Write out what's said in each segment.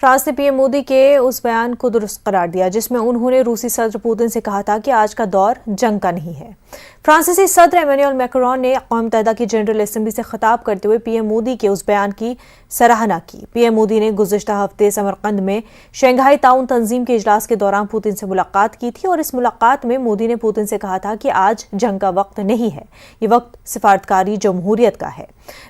France نے P M Modi کے اس بیان کو درست قرار دیا جس میں انہوں نے روسی صدر پوتن سے کہا تھا کہ آج کا دور جنگ کا نہیں ہے۔ فرانسیسی صدر ایمینوئل میکرون نے اقوام متحدہ کی جنرل اسمبلی سے خطاب کرتے ہوئے پی ایم مودی کے اس بیان کی سراہنا کی۔ پی ایم مودی نے گزشتہ ہفتے سمرقند میں شنگھائی تعاون تنظیم کے اجلاس کے دوران پوتن سے ملاقات کی تھی اور اس ملاقات میں مودی نے پوتن سے کہا تھا کہ آج جنگ کا وقت نہیں ہے، یہ وقت سفارتکاری جمہوریت کا ہے۔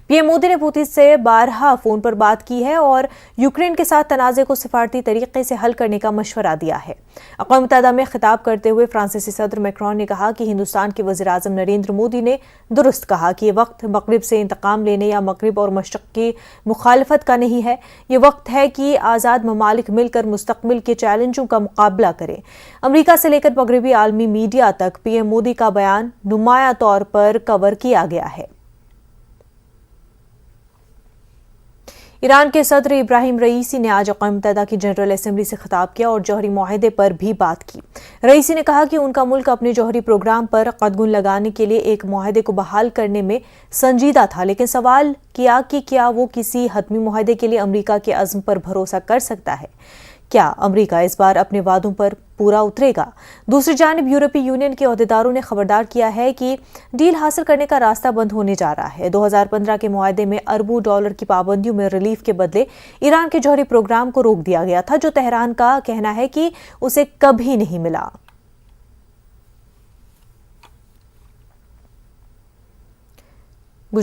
پی ایم مودی نے پوتن سے بارہا فون پر بات کی ہے اور یوکرین کے ساتھ تنازع کو سفارتی طریقے سے حل کرنے کا مشورہ دیا ہے۔ اقوام متحدہ میں خطاب کرتے ہوئے فرانسیسی صدر میکرون نے کہا کہ ہندوستان کے وزیر اعظم نریندر مودی نے درست کہا کہ یہ وقت مغرب سے انتقام لینے یا مغرب اور مشرق کی مخالفت کا نہیں ہے، یہ وقت ہے کہ آزاد ممالک مل کر مستقبل کے چیلنجوں کا مقابلہ کریں۔ امریکہ سے لے کر مغربی عالمی میڈیا تک پی ایم مودی کا بیان نمایاں طور پر کور کیا گیا ہے۔ ایران کے صدر ابراہیم رئیسی نے آج اقوام متحدہ کی جنرل اسمبلی سے خطاب کیا اور جوہری معاہدے پر بھی بات کی۔ رئیسی نے کہا کہ ان کا ملک اپنے جوہری پروگرام پر قدغن لگانے کے لیے ایک معاہدے کو بحال کرنے میں سنجیدہ تھا، لیکن سوال کیا کہ کیا وہ کسی حتمی معاہدے کے لیے امریکہ کے عزم پر بھروسہ کر سکتا ہے؟ کیا امریکہ اس بار اپنے وعدوں پر پورا اترے گا؟ دوسری جانب یورپی یونین کے عہدیداروں نے خبردار کیا ہے کہ ڈیل حاصل کرنے کا راستہ بند ہونے جا رہا ہے۔ 2015 کے معاہدے میں اربوں ڈالر کی پابندیوں میں ریلیف کے بدلے ایران کے جوہری پروگرام کو روک دیا گیا تھا، جو تہران کا کہنا ہے کہ اسے کبھی نہیں ملا۔